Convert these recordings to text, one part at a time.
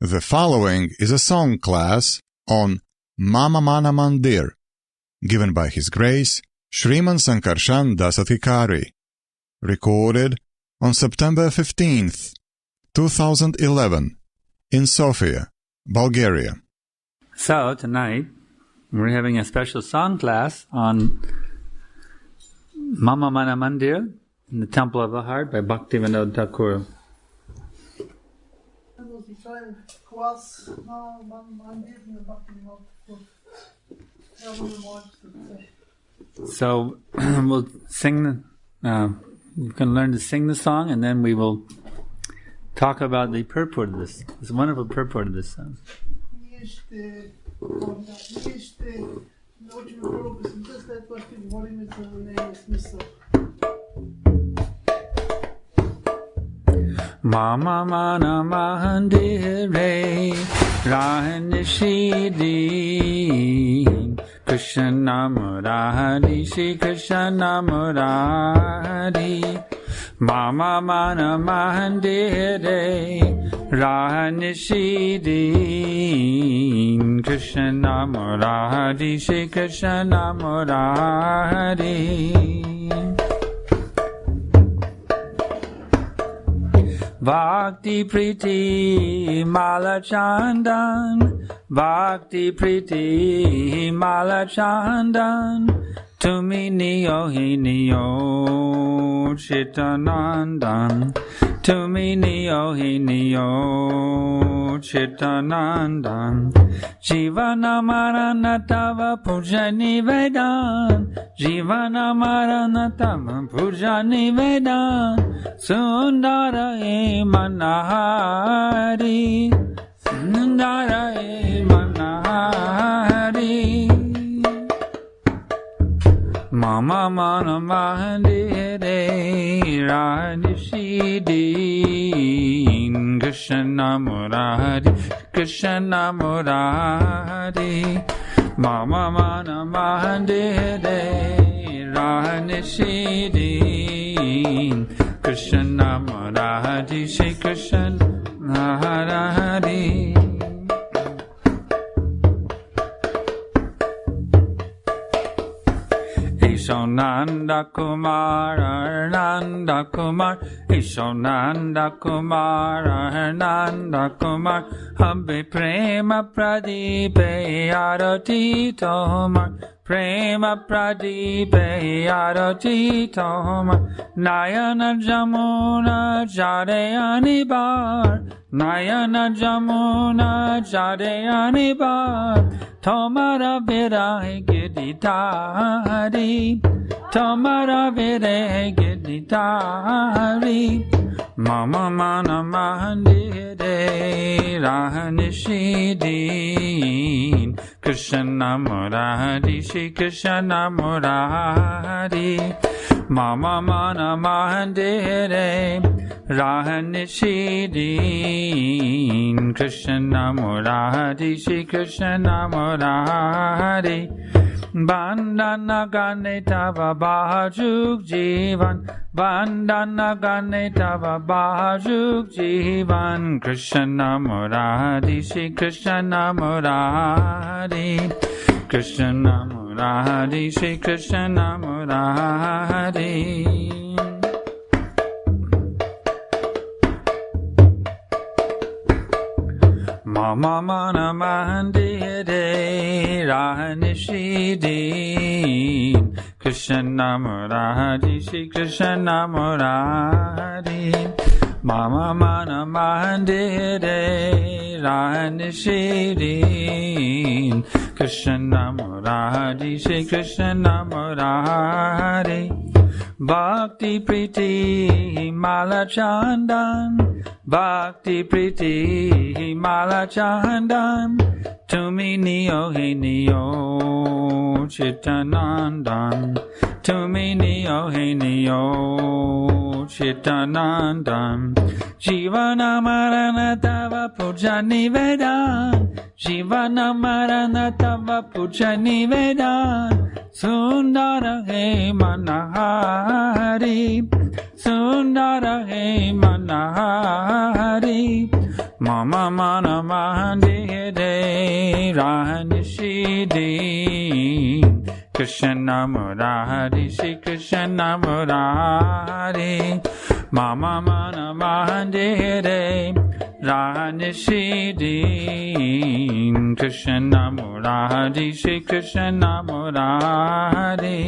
The following is a song class on Mama Mana Mandir, given by His Grace Shriman Sankarshan Das Adhikari, recorded on September 15th, 2011, in Sofia, Bulgaria. So tonight we're having a special song class on Mama Mana Mandir in the Temple of the Heart by Bhaktivinoda Thakur. So we'll sing. You can learn to sing the song, and then we will talk about the purport of this. This wonderful purport of this song. Mama Mana Mandire Rahanishidi Krishna Murari Shri Krishna Murari Mama Mana Mandire Rahanishidi Krishna Murari Shri Krishna Murari Bhakti Priti Mala Chandan Bhakti Priti Mala Chandan Tumi Niyo Hi Niyo Chitanandan Tumi Niyo Hi Niyo Chitanandan Jivana Marana Tava Puja Nivedan Jivana Marana Tava Puja Nivedan Sundara e Manahari Sundara e Manahari Mama Mana Mandire Radishidin Krishna Murari Krishna Murari Mama Mana Mandire Radishidin Krishna Murari Shri Krishna Murari Ishonanda Kumar Nanda Kumar Ishonanda Kumar Nanda Kumar Habbe Prema Pradipe Arati Tomar Prema Pradipe Arati Tomar Nayana Jamuna Jadeyani Bar Nayana Jamuna Jadeyani Bar Tomara Virahe Giditari Tomara Virahe Giditari Mama Mana Mandire Rahanishidin Krishna Murari Shri Krishna Murari Mama Mana Mandire Rahanishidin Krishna Murari Shri Krishna Murari Bandana Gane Tava Bajuk Jivan Bandana Gane Tava Bajuk Jivan Krishna Murari Shri Krishna Murari Krishna Murari Shri Krishna Murari Mama Mana Mandire Rahanishidin Krishna Murari Shri Krishna Murari Mama Mana Mandire Rahanishidin Krishna Murari Shri Krishna Murari Bhakti Priti Mala Chandan Bhakti Priti Mala Chandan Tumi Niyo Hi Niyo Chitanandan Tumi Niyo Hi Niyo Chitanandan Jivana Marana Tava Puja Nivedan Jivana marana tava puja nivedan Sundara he manahari Sundara he manahari Mama mana mahandihide Rahanishidi Krishna Murari Shri Krishna Murari Mama mana mahandihide Rahanishidi Krishna Murari Shri Krishna Murari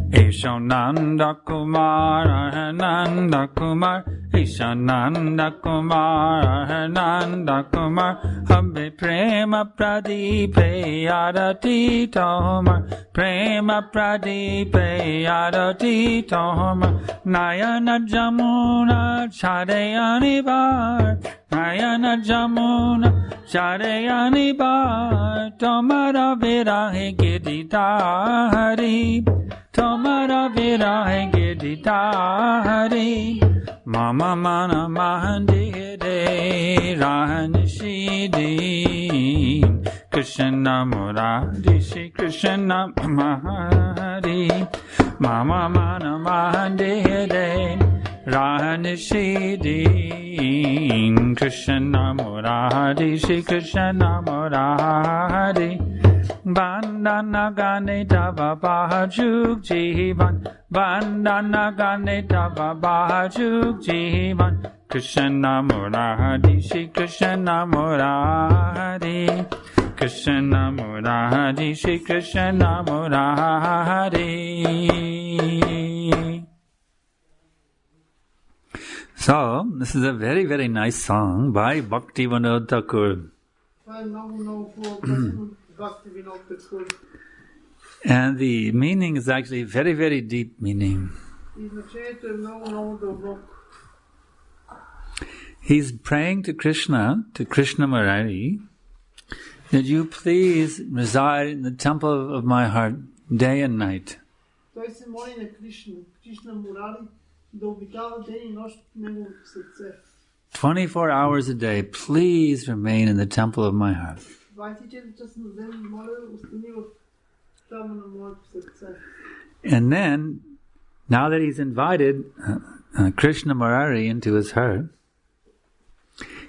Ishananda Kumar Ananda Kumar Ishananda Kumar Ananda Kumar Habbe Prema Pradipe Arati Tomar Prema Pradipe Arati Tomar Nayana Jamuna Chadayani Bar Nayana Jamuna Chadayani Bar Tomara Virahe Giridhari Tomara virahe giridhari Mama mana mahandihide Rahanishidi Krishna Murari Shri Krishna Mahari Mama mana mahandihide Rahanishidi Krishna Murari Shri Krishna Murari Bandana gane tava bahajuk jivan Bandana gane tava bahajuk jivan Krishna Murari Shri Krishna Murari Krishna Murari Shri Krishna Murari. So, this is a very, very nice song by Bhakti Vinod Thakur. And the meaning is actually very, very deep meaning. He's praying to Krishna Murari, that you please reside in the temple of my heart day and night. 24 hours a day, please remain in the temple of my heart. And then, now that he's invited Krishna Murari into his heart,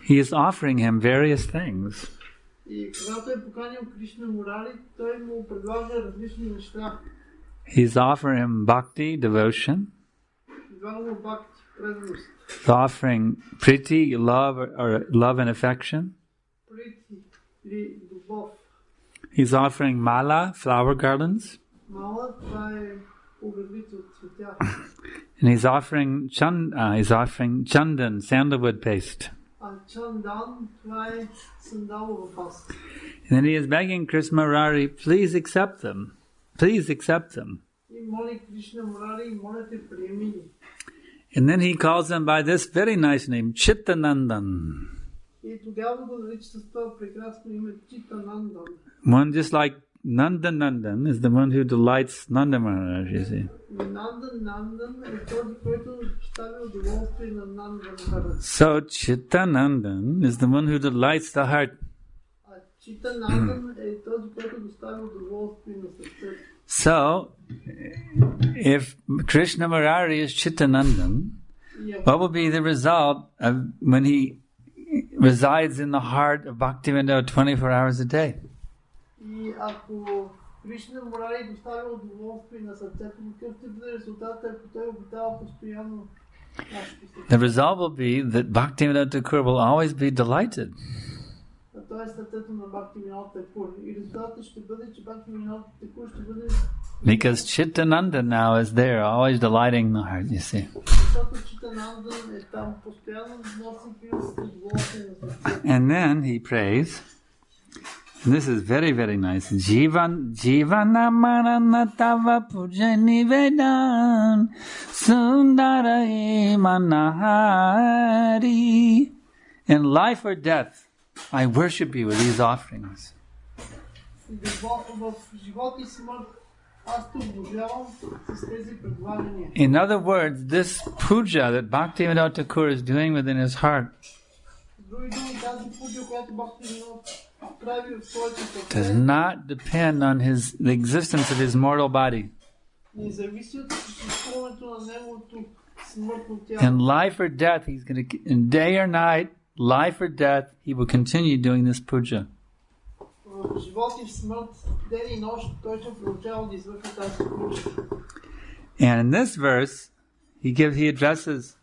he is offering him various things. He's offering him bhakti, devotion. He's offering priti, love, or love and affection. He's offering mala, flower garlands. And he's offering chandan, sandalwood paste. And then he is begging Krishna Murari, please accept them. Please accept them. And then he calls them by this very nice name, Chittanandan. One just like Nandan is the one who delights Nanda Maharaj, you see. So Chittanandan is the one who delights the heart. So, if Krishna Murari is Chittanandan, what will be the result of when he resides in the heart of Bhaktivinoda 24 hours a day? The result will be that Bhaktivinoda Thakur will always be delighted. Because Chittananda now is there, always delighting the heart, you see. And then he prays, and this is very, very nice. Jivana marana tava puja nivedan Sundara manahari. In life or death, I worship you with these offerings. In other words, this puja that Bhaktivinoda Thakur is doing within his heart does not depend on the existence of his mortal body. In life or death, he's going to, in day or night, life or death, he will continue doing this puja. And in this verse, he addresses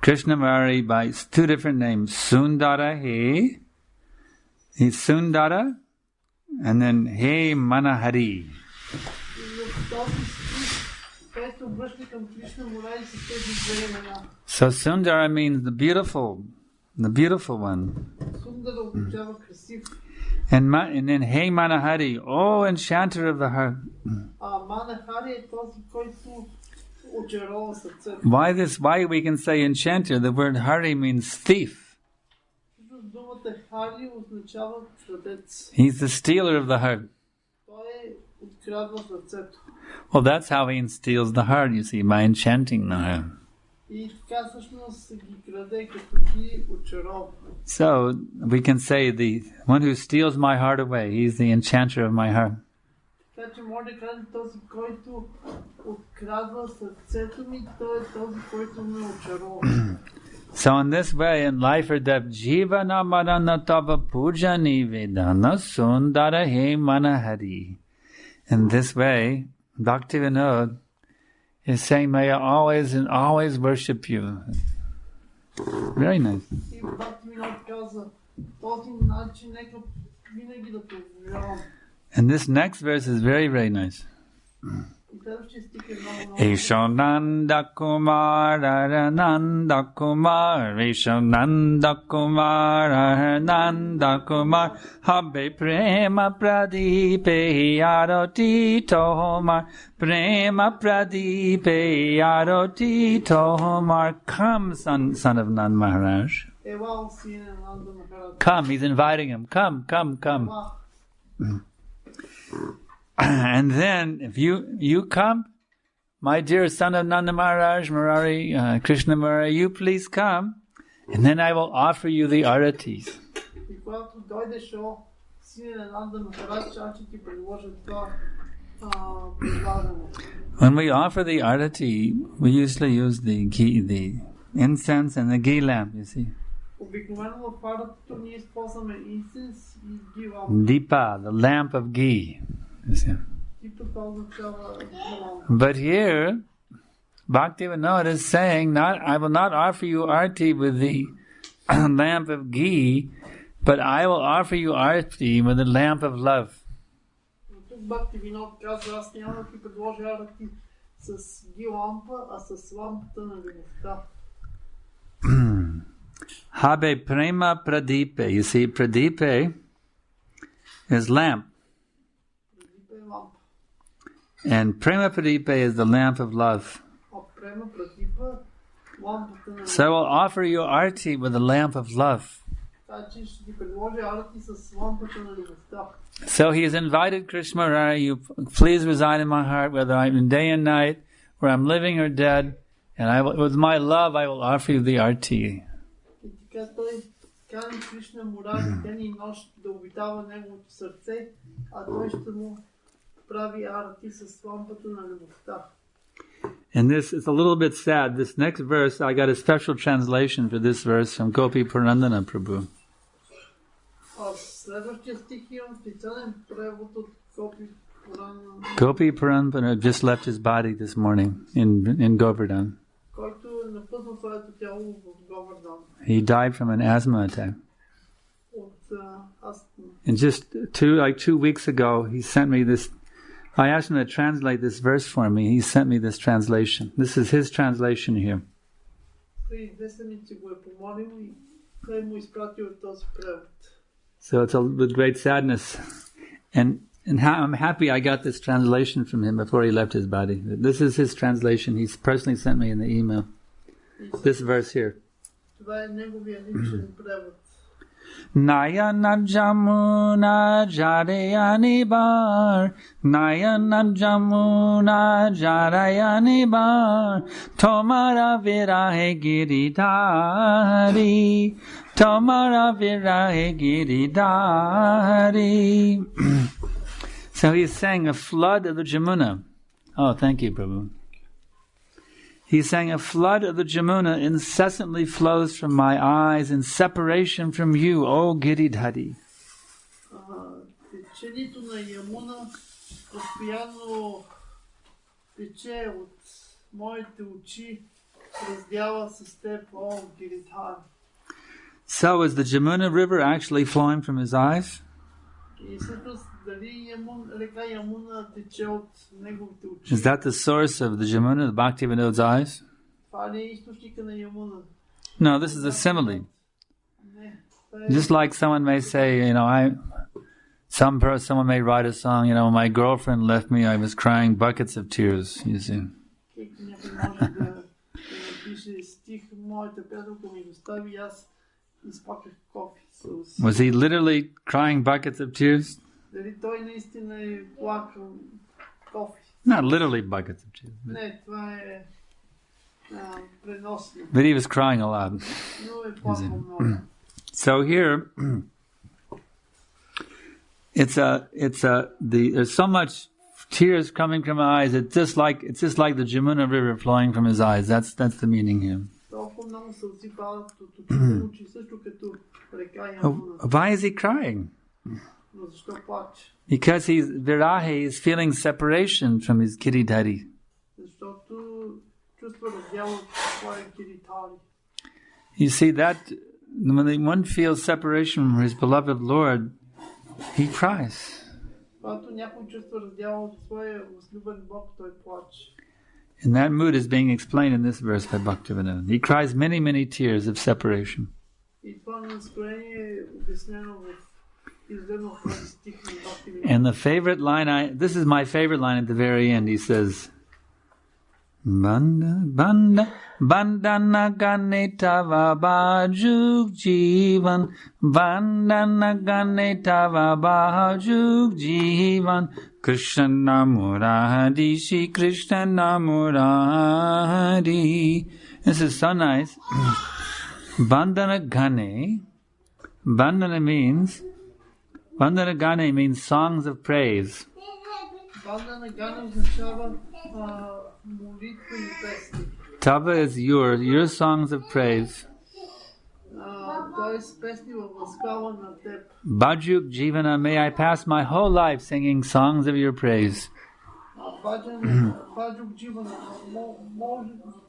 Krishna Murari by two different names. Sundara He. He's Sundara, and then He Manahari. So Sundara means the beautiful one. And then Hey Manahari, oh enchanter of the heart. Why we can say enchanter? The word Hari means thief. He's the stealer of the heart. Well, that's how he steals the heart, you see, by enchanting the heart. So, we can say the one who steals my heart away, he's the enchanter of my heart. So in this way, in life or death, Jivana Marana Tava Puja Nivedana Sundara He Manahari. In this way, Bhaktivinoda is saying, may I always and always worship you. Very nice. And this next verse is very, very nice. Ishananda Kumar Arananda Kumar Ishananda Kumar Arananda Kumar Habe Prema Pradipe Aroti Tomar Prema Pradipe Aroti Tomar. Come, son of Nand Maharaj. Come, he's inviting him. Come. And then, if you come, my dear son of Nanda Maharaj, Murari, Krishna Murari, you please come, and then I will offer you the aratis. When we offer the arati, we usually use the ghee, the incense and the ghee lamp, you see. Deepa, the lamp of ghee. But here, Bhaktivinoda is saying, I will not offer you arti with the lamp of ghee, but I will offer you arti with the lamp of love. Habe prema pradipe. You see, pradipe is lamp. And prema pradipe is the lamp of love. So I will offer you arti with the lamp of love. So he has invited Krishna Murari, you please reside in my heart, whether I'm in day and night, or I'm living or dead, and with my love I will offer you the arti. And this is a little bit sad. This next verse, I got a special translation for this verse from Gopi Purandana Prabhu. Gopi Purandana just left his body this morning in Govardhan. He died from an asthma attack. And just 2 weeks ago, he sent me this. I asked him to translate this verse for me. He sent me this translation. This is his translation here. So it's with great sadness. And I'm happy I got this translation from him before he left his body. This is his translation. He's personally sent me in the email. This verse here. Nayana Jamuna Jarayani Bar, Nayana Jamuna Jarayani Bar, Tomara Virahe Giridhari, Tomara Virahe Giridhari. So he sang a flood of the Jamuna. Oh, thank you, Prabhu. He sang a flood of the Jamuna incessantly flows from my eyes in separation from you, O Giridhari. Течението на Ямуна постоянно тече от моите очи, раздяла с теб, о Гиридхар. So is the Jamuna river actually flowing from his eyes? И всъщност дали река Ямуна тече от неговите очи? Is that the source of the Jamuna, the Bhaktivinoda's eyes? Това не е източника на Ямуна. No, this is a simile. Не, Just like someone may say, someone may write a song, when my girlfriend left me, I was crying buckets of tears, you see. някой може да напише стих, моята приятелка ми достави, аз изплаках кофи. Was he literally crying buckets of tears? Дали той наистина е плакал кофи? Not literally buckets of tears. Не, това е преносно. But he was crying a lot. Но е плакал много. So here, there's so much tears coming from my eyes. It's just like the Jamuna river flowing from his eyes. That's the meaning here. Толкова много сълзи падат от очите, очи също като река Ямуна. Why is he crying? Но защо плаче? Because Virahe is feeling separation from his Giridhari. Защото чувства раздял от своя Гиридхари. You see that when one feels separation from his beloved Lord, he cries. Когато някой чувства раздял от своя възлюбен Бог, той плаче. And that mood is being explained in this verse by Bhaktivinoda. He cries many, many tears of separation. И това настроение е обяснено в изредно в този стих на Бхактивинода. And the favorite line, this is my favorite line at the very end. He says, Bandana gane tava bajuk jivan, Bandana gane tava bajuk jivan, Krishna Murari, Shri Krishna Murari. This is so nice. Bandana gane means songs of praise. Bandana gane означава молитвени песни. Tava is your songs of praise. Тоест песни във възхвала на теб. Bajuk Jivana, may I pass my whole life singing songs of your praise. Bajuk Jivana,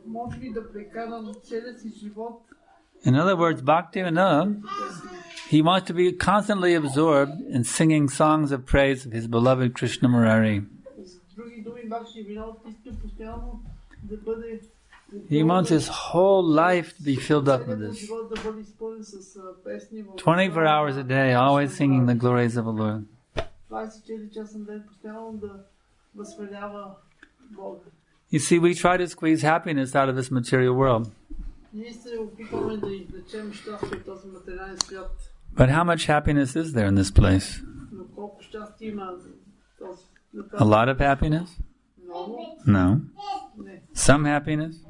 може ли да прекарам целия си живот? In other words, Bhaktivinoda, he wants to be constantly absorbed in singing songs of praise of his beloved Krishna Murari. He wants his whole life to be filled up with this. 24 hours a day, always singing the glories of the Lord. You see, we try to squeeze happiness out of this material world. But how much happiness is there in this place? A lot of happiness? No. Some happiness?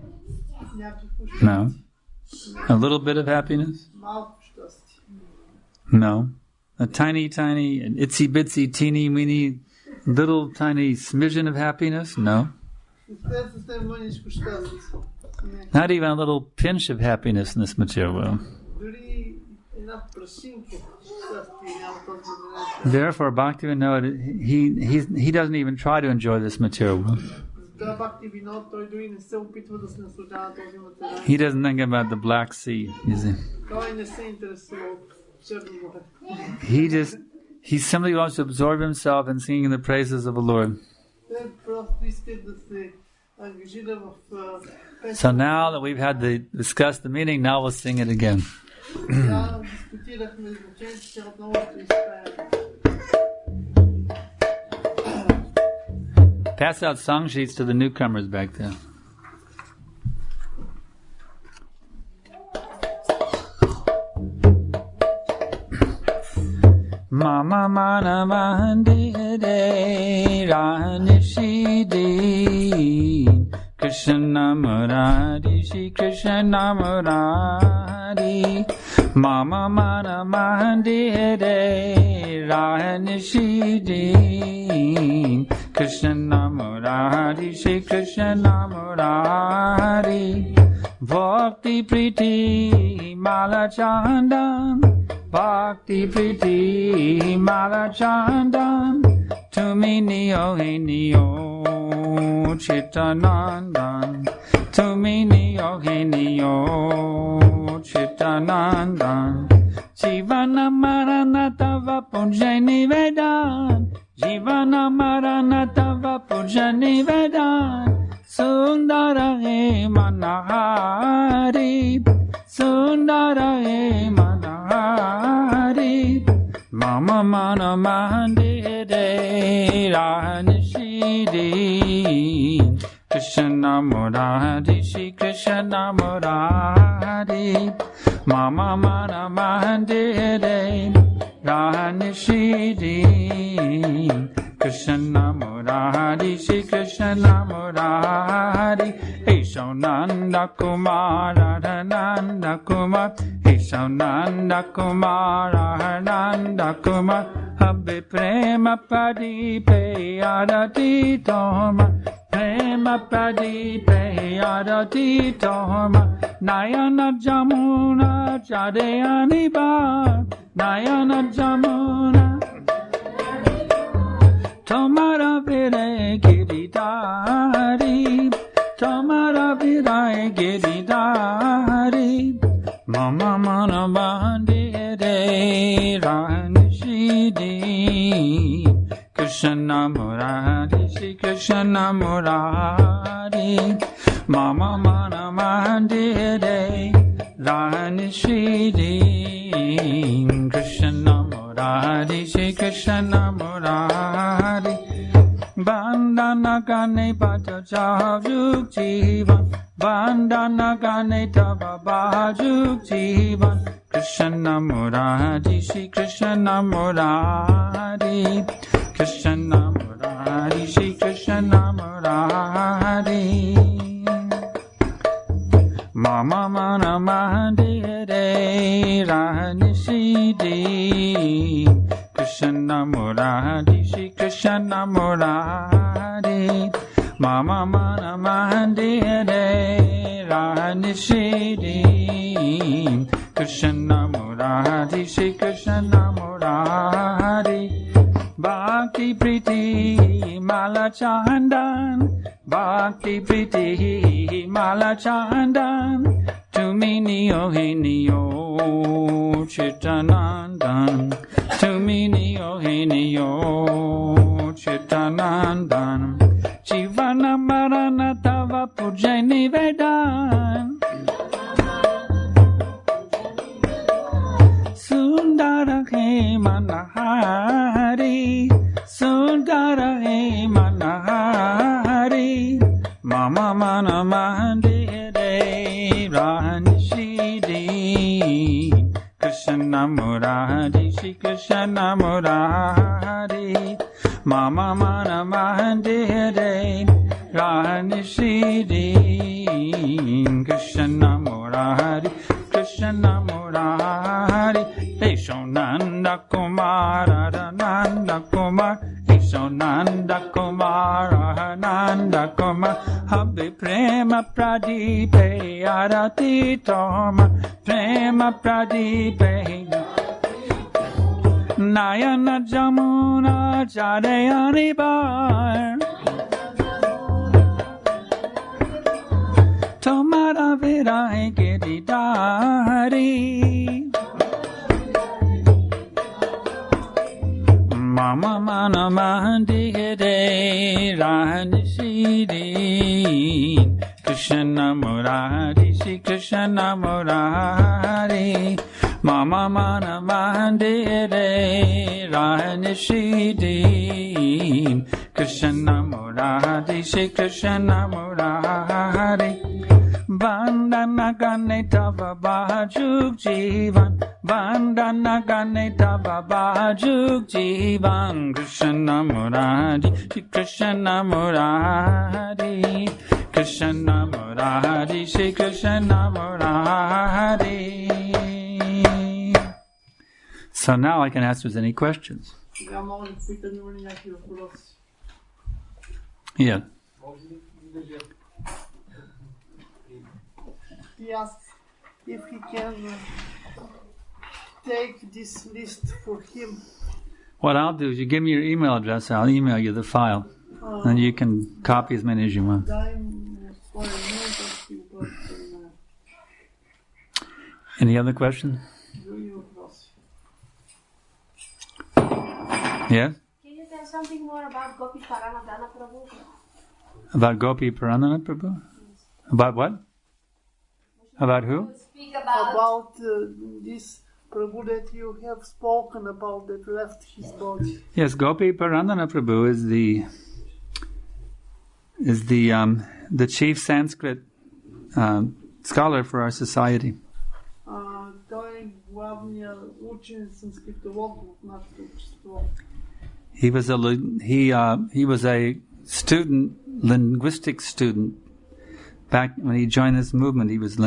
No. A little bit of happiness? No. A tiny, an itsy bitsy, teeny weeny, little tiny smidgen of happiness? No. Not even a little pinch of happiness in this material world. Therefore, Bhaktivinoda, he doesn't even try to enjoy this material world. He doesn't think about the Black Sea, you see. He simply wants to absorb himself in singing the praises of the Lord. So now that we've had discussed the meaning, now we'll sing it again. Pass out song sheets to the newcomers back there. Mama mana mandire ranishidi Krishna murari Shri Krishna murari Mama mana mandire ranishidi Krishna murari Shri Krishna murari Bhakti priti mala chandan Bhakti priti mala chandan Tumi niyo he niyo Chitanandan Tumi niyo he niyo Chitanandan Jivana marana tava puja nivedan Jivana marana tava puja nivedan Sundara he manahari Sundara he manahari Mama mana mandire ranishidi Krishna murari Shri Krishna murari Mama mana mandire ranishidi Krishna murari Shri Krishna murari Nanda Kumar Nanda Kumar Nanda Kumar Nanda Kumar Habbe prema padi pe arati toma Prema padi pe arati toma Nayana Jamuna Chadeyani Ba Nayana Jamuna Tomara vire giridari Tomara vire giridari Mama mana bandire ranishidi Krishna murari Shri Krishna murari Mama mana bandire ranishidi Krishna murari Shri Krishna murari Bandana gane bhaja jajuk jivan Bandana gane tava bhajuk jivan Krishna murari Shri Krishna murari Krishna murari Shri Krishna murari Mama mana mandire ranishidi Krishna murari Shri Krishna murari Mama mana mandire ranishidi Krishna murari Shri Krishna murari Bhakti priti mala chandan Bhakti priti mala chandan Tumi niyo he niyo Chitanandan Tumi niyo he niyo Chitanandan Jivana marana tava puja nivedan Sundara he manahari Sundara he manahari Mama mana mandire ranishidi Krishna murari Shri Krishna murari Mama mana mandire ranishidi Krishna murari Krishna murari Nanda Kumar Nanda Kumar Nanda Kumar Nanda Kumar Habbe prema pradipe arati toma Prema pradipe Nayana Jamuna Chadeyani Bar Tomara Virai Giridari Mama mana mandire ranishidi Krishna murari Shri Krishna murari Mama mana mandire ranishidi Krishna murari Shri Krishna murari Bandana gane tava bhajuk jivan Vandana Ganeta Baba Juk Jivan Krishna Murari Shri Krishna Murari Krishna Murari Shri Krishna Murari. So now I can ask if there's any questions. Yeah. He asked if he can take this list for him. What I'll do is you give me your email address, I'll email you the file. And you can copy as many as you want. Any other questions? Yeah? Can you tell something more about Gopi Paranadhana Prabhu? About Gopi Paranadhana Prabhu? Yes. About what? About who? Speak about this Prabhu that you have spoken about that left his body. Yes, Gopi Paranadhana Prabhu is the chief Sanskrit scholar for our society. He was a student, linguistics student. Back when he joined this movement, he was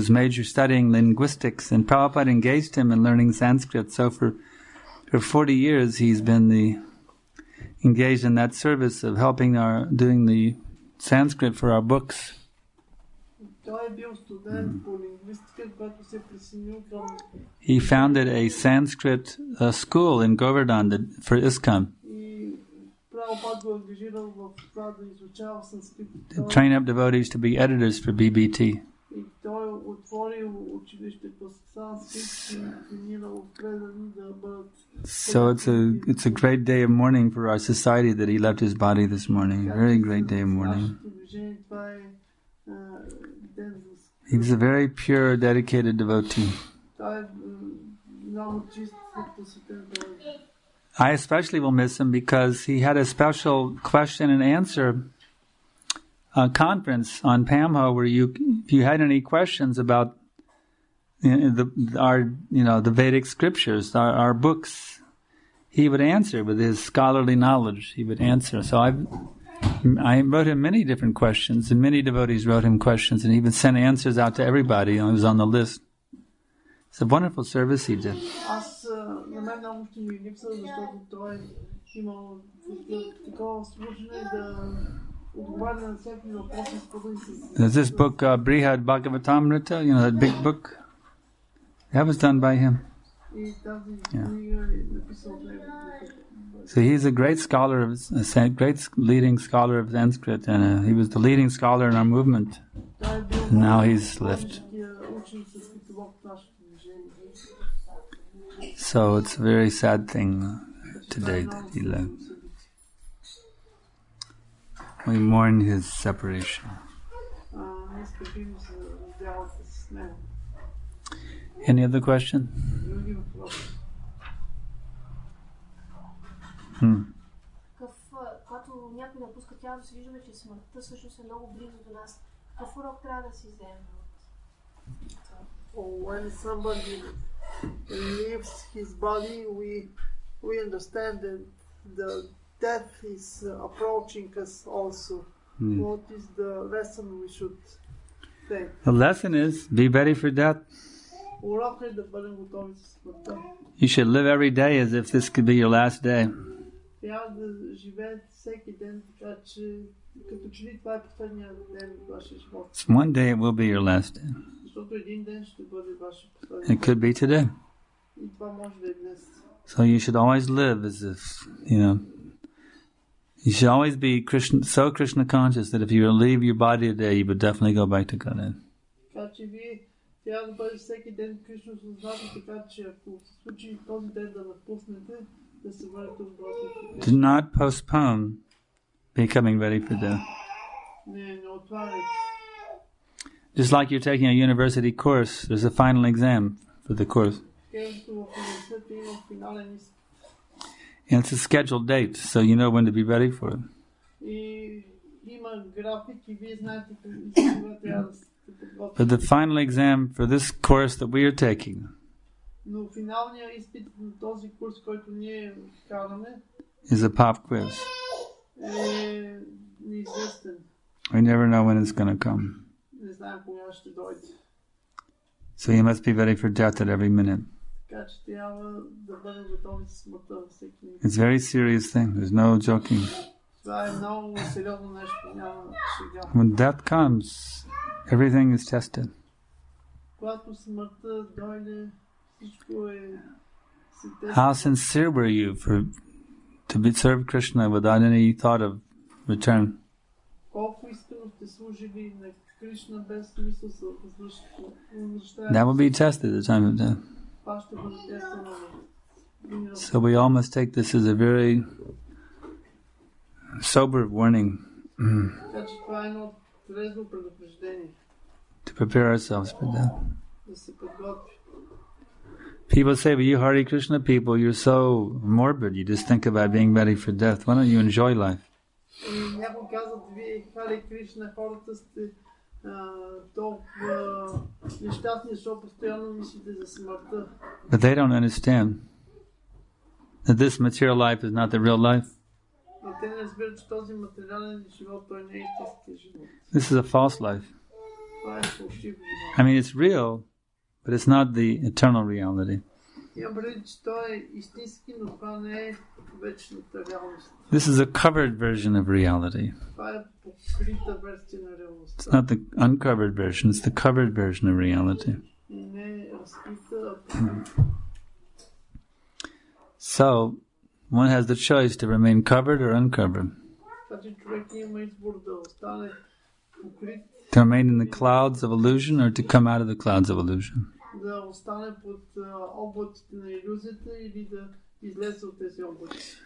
major studying linguistics, and Prabhupada engaged him in learning Sanskrit. So for 40 years, he's been engaged in that service of helping doing the Sanskrit for our books. He founded a Sanskrit school in Govardhan for ISKCON. To train up devotees to be editors for BBT. So it's a great day of mourning for our society that he left his body this morning. A very great day of mourning. He was a very pure, dedicated devotee. I especially will miss him because he had a special question and answer conference on Pamho where if you had any questions about the Vedic scriptures, our books, he would answer with his scholarly knowledge. He would answer. So I wrote him many different questions, and many devotees wrote him questions, and he would send answers out to everybody. He was on the list. It's a wonderful service he did. There's this book, Brihad Bhagavatamrita, that big book. That was done by him. Yeah. So he's a great scholar, great leading scholar of Sanskrit, and he was the leading scholar in our movement. And now he's left. So it's a very sad thing today that he left. We mourn his separation. Any other question? Когато някой напуска тялото, се виждаме, че смъртта всъщност е много близо до нас. Какъв урок трябва да си вземем? When somebody leaves his body, we understand that the death is approaching us also. What is the lesson we should take? The lesson is, be ready for death. Урок е да бъдем готови с смъртта. You should live every day as if this could be your last day. Трябва да живеете всеки ден, така че като че ли това е последния ден от вашия живот. One day it will be your last day. Защото един ден ще бъде вашия последния. It could be today. И това може да е днес. So you should always live as if, you should always be so Krishna conscious that if you leave your body today, you would definitely go back to Godhead. Така че вие трябва да бъде всеки ден Кришна съзнати, така че ако се случи този ден да напуснете, да се върнете обратно. Do not postpone becoming ready for death. Не отваряйте. Just like you're taking a university course, there's a final exam for the course. And it's a scheduled date, so you know when to be ready for it. But the final exam for this course that we are taking Но финалният изпит на този курс, който ние караме, is a pop quiz. Е неизвестен. We never know when it's going to come. Не знаем кога ще дойде. So you must be ready for death at every minute. Така че трябва да бъдем готови за смъртта във всеки минут. It's a very serious thing. There's no joking. Това е много сериозно нещо, няма шега. When death comes, everything is tested. Когато смъртта дойде, всичко е се тества. How sincere were you to serve Krishna without any thought of return? Колко искрено сте служили на Кришна без мисъл за възвръщане? That will be tested at the time of death. Това ще бъде тествано. So we all must take this as a very sober warning Така че това е едно трезво предупреждение. to prepare ourselves for death. Да се подготви. People say, but you Hare Krishna people, you're so morbid. You just think about being ready for death. Why don't you enjoy life? И някой казват, вие Харе Кришна, хората сте толкова нещастни, защото постоянно мислите за смъртта. But they don't understand that this material life is not the real life. Но те не разбират, че този материален живот, той не е истинския живот. This is a false life. Това е фалшив живот. I mean, it's real, but it's not the eternal reality. Имам предвид, че той е истински, но това не е вечната реалност. This is a covered version of reality. Това е покрита версия на реалността. It's not the uncovered version, it's the covered version of reality. Не е разкрита. So, one has the choice to remain covered or uncovered. Така че човек има избор да остане покрит, To remain in the clouds of illusion or to come out of the clouds of illusion. да остане под облаците на илюзията или да излезе от тези облаци.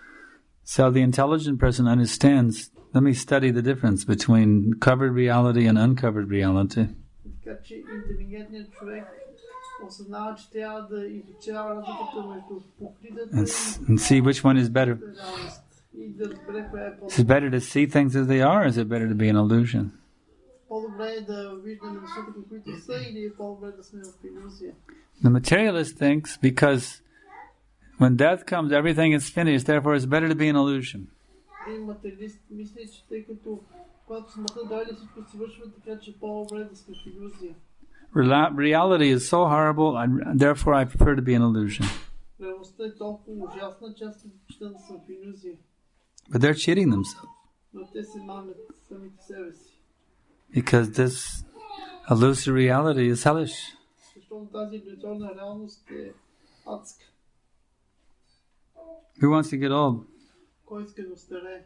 So the intelligent person understands, let me study the difference between covered reality and uncovered reality. Така че интелигентният човек осъзнава, че трябва да изучава разликата между покритата And see which one is better. реалност и да разбере коя е Is it better to see things as they are or is it better to be an illusion? по-добре е да виждаме нещата, които са, или е по-добре да сме в илюзия. The materialist thinks because when death comes, everything is finished, therefore it's better to be an illusion. Един материалист мисли, че тъй като когато смъртта дойде, всичко се свършва, така че по-добре да сме в илюзия. Reality is so horrible, therefore I prefer to be an illusion. Реалността е толкова ужасна, че аз предпочитам да съм в илюзия. But they're cheating themselves. Но те се мамят самите себе си. Because this illusory reality is hellish. Защото тази иллюзорна реалност е адска. Who wants to get old? Кой иска да остарее?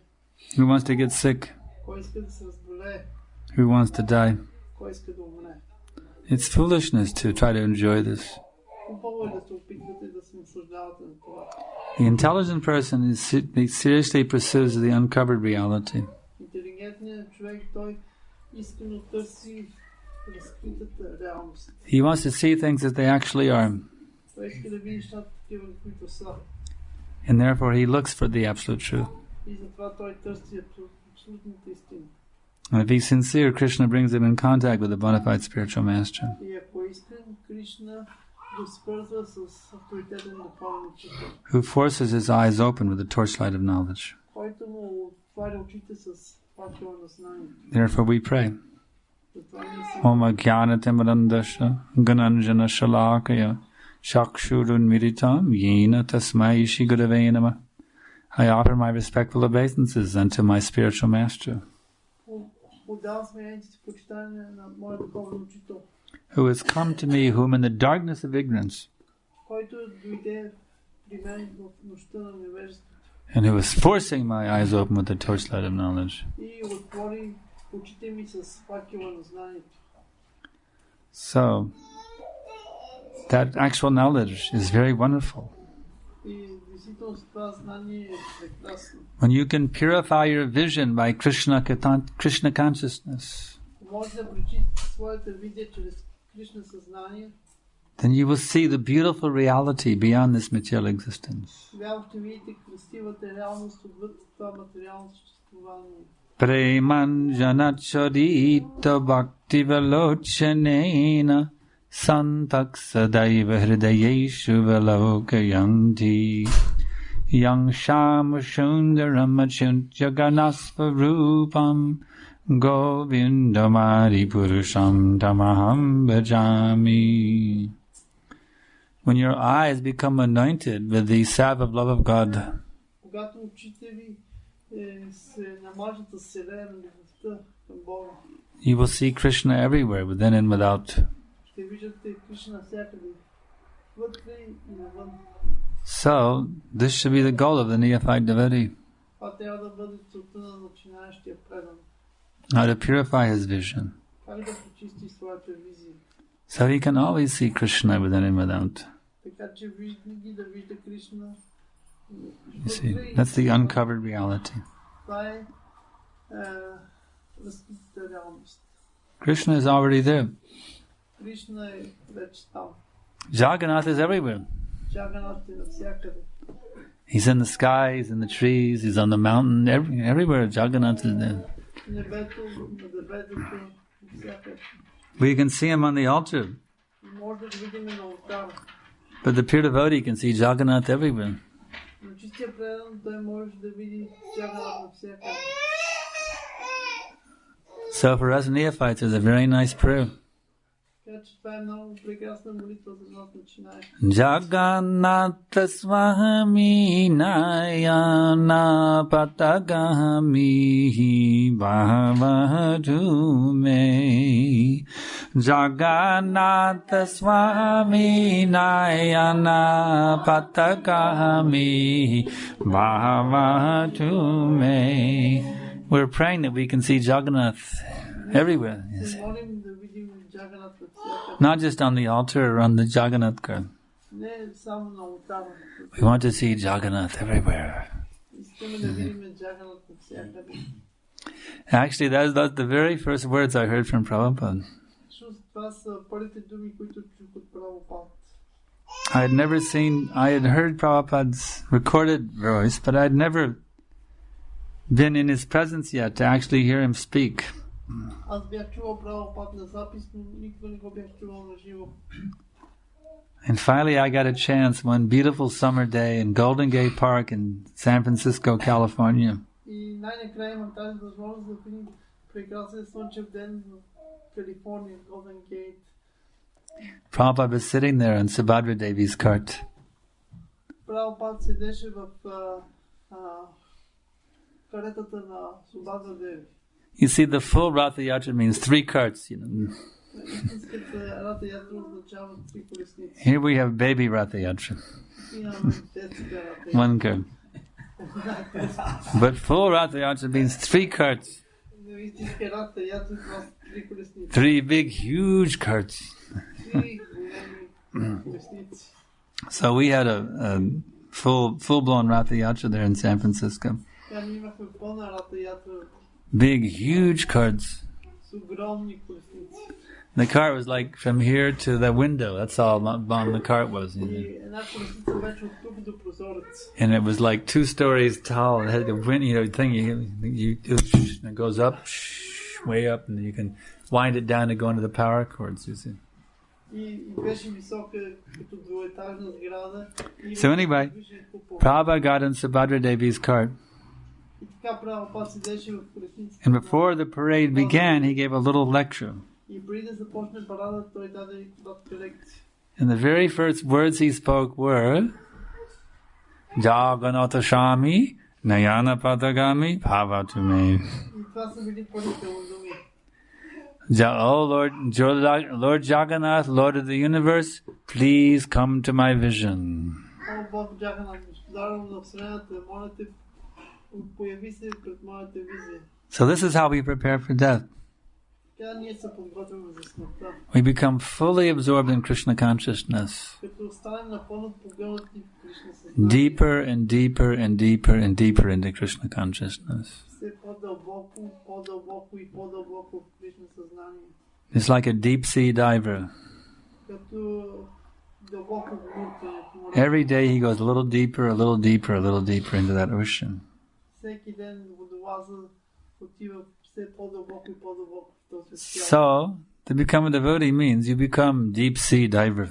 Who wants to get sick? Кой иска да се разболее? Who wants to die? Кой иска да умре? It's foolishness to try to enjoy this. Хубаво е да се опитвате да се наслаждавате на това. The intelligent person seriously pursues the uncovered reality. Интелигентният човек, той искрено търси разкритата реалност. He wants to see things as they actually are. Той иска да види нещата такива, които са. And therefore he looks for the absolute truth. И затова той търси абсолютната истина. And if he's sincere, Krishna brings him in contact with a bona fide spiritual master. И ако е искрен, Кришна го свързва с авторитетен духовен учител, Who forces his eyes open with the torchlight of knowledge. който му отваря очите с факела на знанието. Therefore we pray. Затова ние се Om Ajnanatimrandasha Gananjana Shalakaya Shakshurun Miritam Yena Tasmai Shigurave Namah. I offer my respectful obeisances unto my spiritual master, отдавам смирението си почитание на моя духовен учител, who has come to me, whom in the darkness of ignorance, който дойде при мен в нощта на невежеството and who is forcing my eyes open with the torchlight of knowledge. и отвори очите ми с факела на знанието. So, that actual knowledge is very wonderful. И действително това знание е прекрасно. When you can purify your vision by Krishna consciousness, Може да прочитате своята видия чрез Кришна съзнание, then you will see the beautiful reality beyond this material existence. тогава ще видите красивата реалност отвъд това материално съществуване. Preman janacharita bhakti velochanena santak sadaiva hridayeshu valokayanti yang sham shundaram achunt jaganasvarupam govindamari purusham tamaham bhajami. When your eyes become anointed with the salve of love of God, you will see Krishna everywhere, within and without. So, this should be the goal of the neophyte devotee. How to purify his vision, so he can always see Krishna within and without. You see, that's the uncovered reality. Krishna is already there. Jagannath is everywhere. He's in the sky, he's in the trees, he's on the mountain, everywhere Jagannath is there. We can see him on the altar. But the pure devotee can see Jagannath everywhere. So for us neophytes, it's a very nice prayer. Jagannatha Swami Nayana Patagami Bhavatu Me. Jagannatha Swami Nayana Patagami Bhavatu Me. We're praying that we can see Jagannath everywhere. Yes. Not just on the altar or on the Jagannath Ghar. We want to see Jagannath everywhere. Actually, that's the very first words I heard from Prabhupada. I had heard Prabhupada's recorded voice, but I had never been in his presence yet to actually hear him speak. And finally I got a chance one beautiful summer day in Golden Gate Park in San Francisco, California. Prabhupada was sitting there on Subhadra Devi's cart. You see, the full Ratha Yatra means 3 carts, Here we have baby Ratha Yatra. 1 cart. But full Ratha Yatra means 3 carts. 3 big, huge carts. So we had a full-blown Ratha Yatra there in San Francisco. Big, huge carts. The cart was like from here to the window. That's all long the cart was. And it was like 2 stories tall. It had a thing. It goes up, way up, and you can wind it down to go into the power cords. You see. So anyway, Prabhupada got in Subhadra Devi's cart. And before the parade began, he gave a little lecture. And the very first words he spoke were Jagannatha Shami Nayana Patagami Bhavatu Me. Oh Lord Jagannath, Lord of the universe, please come to my vision. So this is how we prepare for death. We become fully absorbed in Krishna consciousness. Deeper and deeper and deeper and deeper into Krishna consciousness. It's like a deep sea diver. Every day he goes a little deeper, a little deeper, a little deeper into that ocean. So, To become a devotee means you become deep sea diver.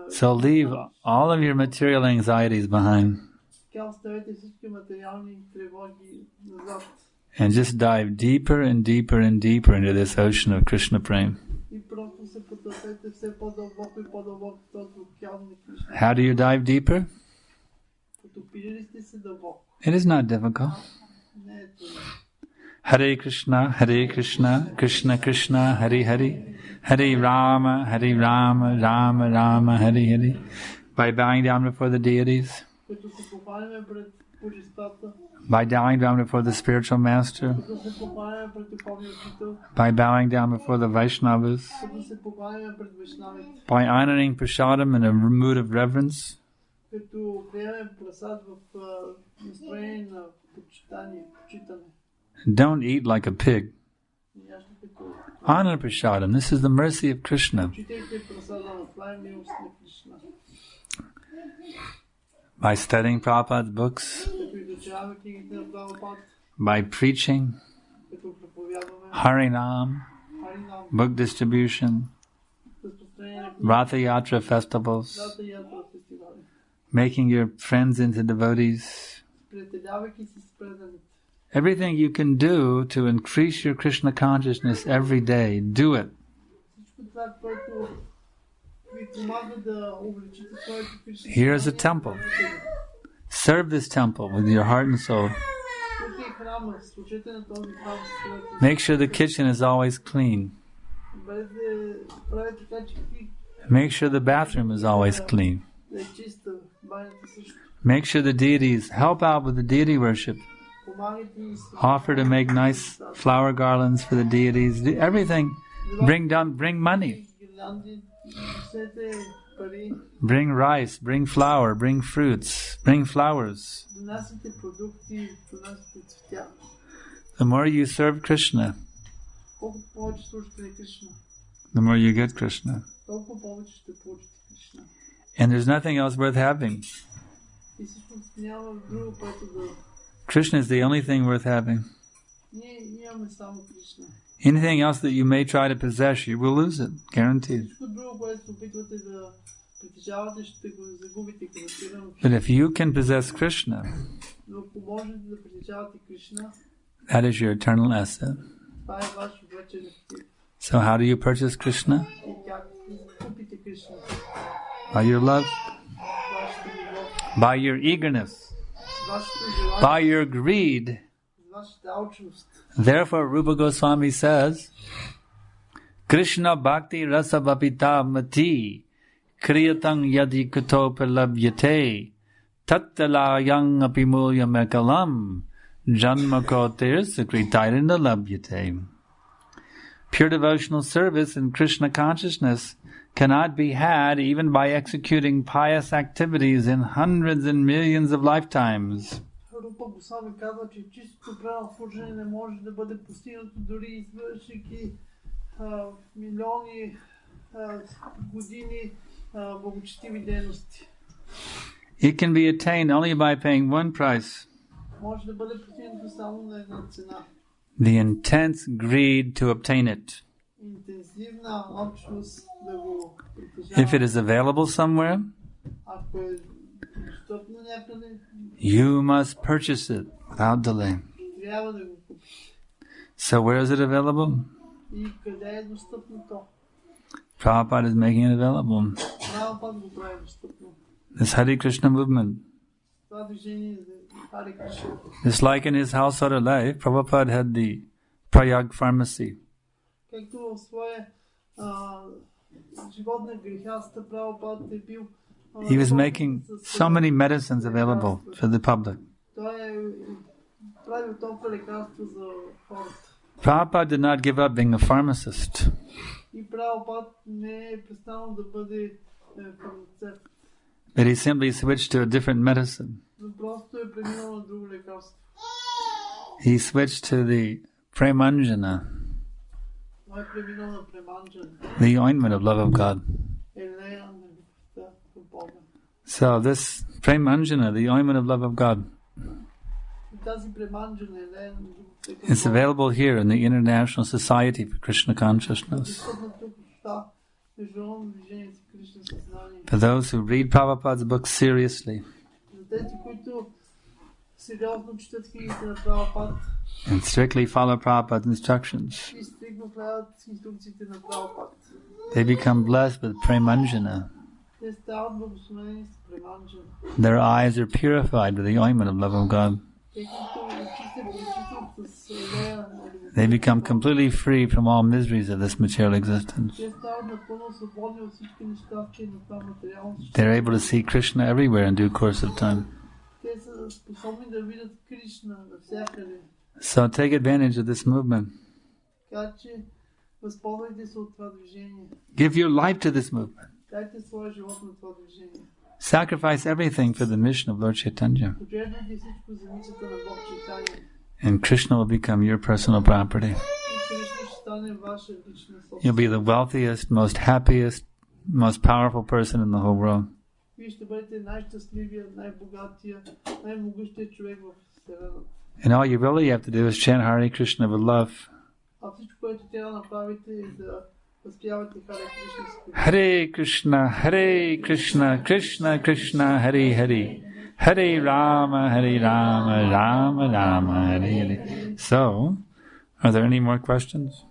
So leave all of your material anxieties behind. And just dive deeper and deeper and deeper into this ocean of Krishna Prem. How do you dive deeper? It is not difficult. Hare Krishna, Krishna Krishna, Hare Hare, Hare Rama, Rama Rama, Hare Hare. By bowing down before the deities, by bowing down before the spiritual master, by bowing down before the Vaishnavas, by honoring prasadam in a mood of reverence, don't eat like a pig. Honor prasadam. This is the mercy of Krishna. By studying Prabhupada's books, by preaching, Harinam, book distribution, Ratha Yatra festivals, making your friends into devotees. Everything you can do to increase your Krishna consciousness every day, do it. Here is a temple. Serve this temple with your heart and soul. Make sure the kitchen is always clean. Make sure the bathroom is always clean. Make sure the deities, help out with the deity worship. Offer to make nice flower garlands for the deities. Everything. Bring money. Bring rice, bring flour, bring fruits, bring flowers. The more you serve Krishna, the more you get Krishna. And there's nothing else worth having. Krishna is the only thing worth having. Anything else that you may try to possess, you will lose it, guaranteed. But if you can possess Krishna, that is your eternal asset. So how do you purchase Krishna? By your love, by your eagerness, by your greed. Therefore, Rupa Goswami says, Krishna bhakti rasa vapita mati kriyatang yadi kuto pralabyate tattalayang apimulya mekalam janmakotir sakritairinda labyate. Pure devotional service in Krishna consciousness cannot be had even by executing pious activities in hundreds and millions of lifetimes. Рупа Госвами казва, че чистото правилно служение не може да бъде постигнато дори извършвайки милиони години благочестиви дейности. It can be attained only by paying one price. Може да бъде постигнато само на една цена. The intense greed to obtain it. Интензивна алчност да го притежава. If it is available somewhere, ако е достъпно някъде, you must purchase it without delay. трябва да го купиш. So where is it available? И къде е достъпно то? Prabhupada is making it available. Прабхупада го прави достъпно. This Hare Krishna movement. Това движение за Харе Кришна. Just like in his household life, Prabhupada had the Prayag pharmacy. Както в своя живот на грехаста Прабхупада е бил. He was making so many medicines available for the public. Prabhupada did not give up being a pharmacist. But he simply switched to a different medicine. He switched to the Premanjana, the ointment of love of God. So this Premanjana, the ointment of love of God, It's available here in the International Society for Krishna Consciousness. For those who read Prabhupada's books seriously and strictly follow Prabhupada's instructions, they become blessed with premanjana. Their eyes are purified with the ointment of love of God. They become completely free from all miseries of this material existence. They're able to see Krishna everywhere in due course of time. So take advantage of this movement. Give your life to this movement. Sacrifice everything for the mission of Lord Chaitanya. And Krishna will become your personal property. You'll be the wealthiest, most happiest, most powerful person in the whole world. And all you really have to do is chant Hare Krishna with love. Hare Krishna, Krishna Krishna, Hare Hare, Hare Rama, Rama Rama, Hare Hare. So, are there any more questions?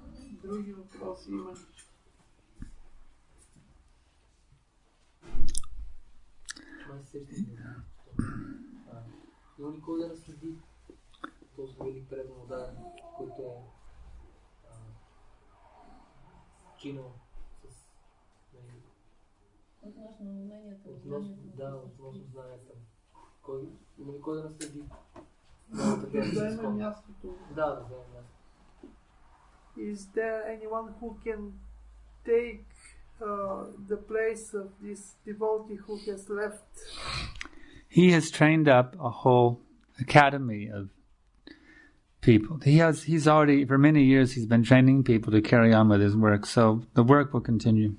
Is there anyone who can take the place of this devotee who has left? He has trained up a whole academy of people. He's already, for many years, he's been training people to carry on with his work, so the work will continue.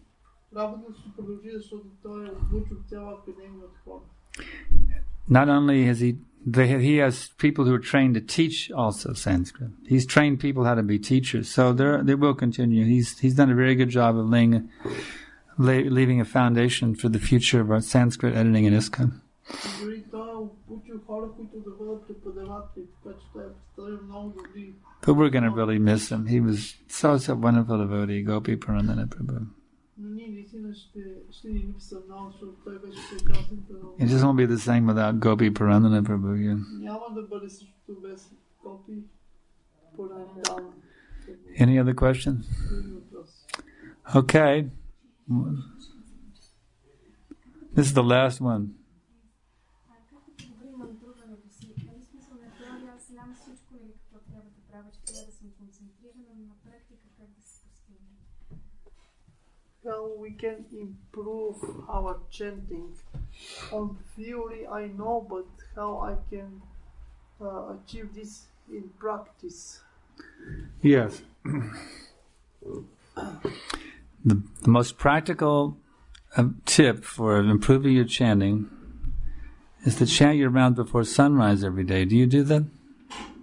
Not only has he has people who are trained to teach also Sanskrit. He's trained people how to be teachers, so they will continue. He's done a very good job of leaving a foundation for the future of our Sanskrit editing in ISKCON. But we're going to really miss him. He was such a wonderful devotee, Gopi Purandana Prabhu. It just won't be the same without Gopi Purandana Prabhu. Yeah. Any other questions? Okay. This is the last one. How we can improve our chanting. On theory I know, but how I can achieve this in practice? Yes. The most practical tip for improving your chanting is to chant your round before sunrise every day. Do you do that?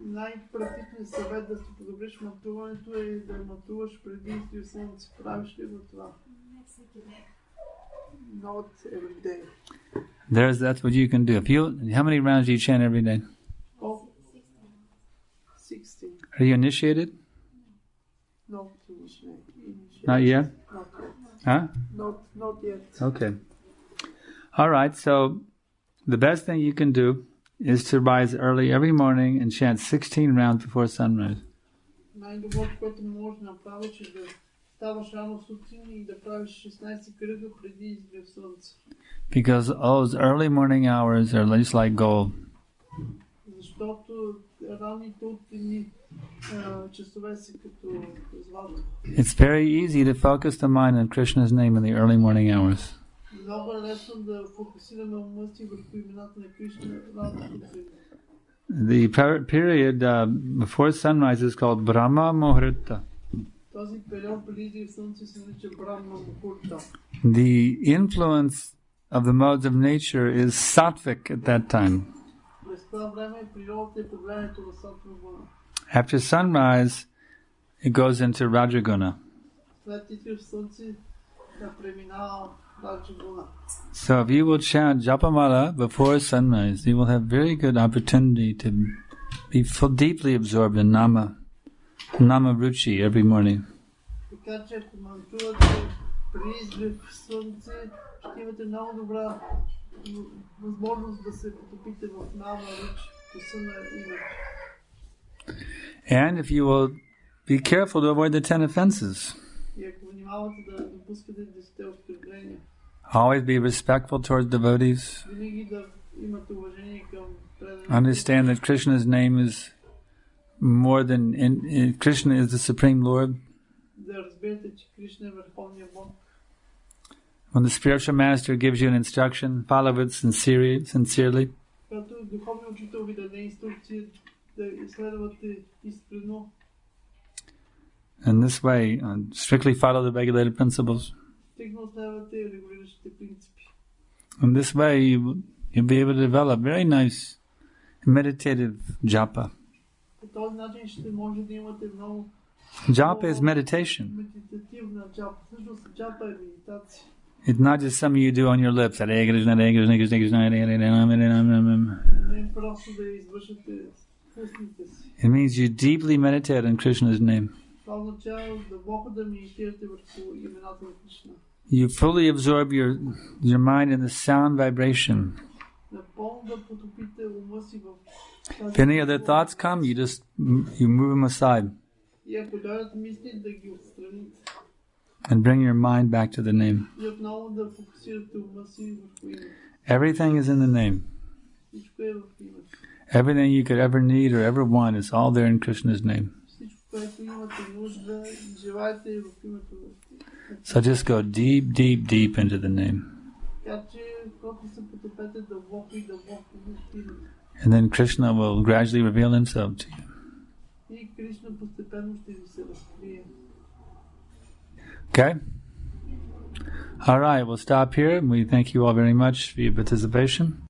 Най-практичният съвет да си подобриш мътуването е да мътуваш преди слънце. Правиш ли го това? Not every day. That's what you can do. How many rounds do you chant every day? 16. Are you initiated? Not initiated. Not yet? Not yet. Huh? Not yet. Okay. All right, so the best thing you can do is to rise early every morning and chant 16 rounds before sunrise. Най-доброто, което можеш да направиш е да ставаш рано сутрин и да правиш 16 кръга преди изгрев слънце. Because those early morning hours are just like gold. Защото ранните утринни часове са като злато. It's very easy to focus the mind on Krishna's name in the early morning hours. Много е лесно да фокусираме ума си върху имената на Кришна рано сутрин. The period before sunrise is called Brahma Muhurta. Този период преди изгрев слънце се нарича Брахма Мухурта. The influence of the modes of nature is sattvic at that time. През After sunrise, it goes into Rajaguna. So if you will chant Japamala before sunrise, you will have very good opportunity to be deeply absorbed in Nama Ruchi every morning. And if you will be careful to avoid the 10 offenses. Always be respectful towards devotees. Understand that Krishna's name is more than... Krishna is the Supreme Lord. When the spiritual master gives you an instruction, follow it sincerely. And this way, strictly follow the regulated principles. And this way, you'll be able to develop very nice meditative japa. Japa is meditation. It's not just something you do on your lips. It means you deeply meditate on Krishna's name. You fully absorb your mind in the sound vibration. If any other thoughts come, you move them aside. And bring your mind back to the name. Everything is in the name. Everything you could ever need or ever want is all there in Krishna's name. So just go deep, deep, deep into the name. And then Krishna will gradually reveal himself to you. Okay? Alright, we'll stop here. We thank you all very much for your participation.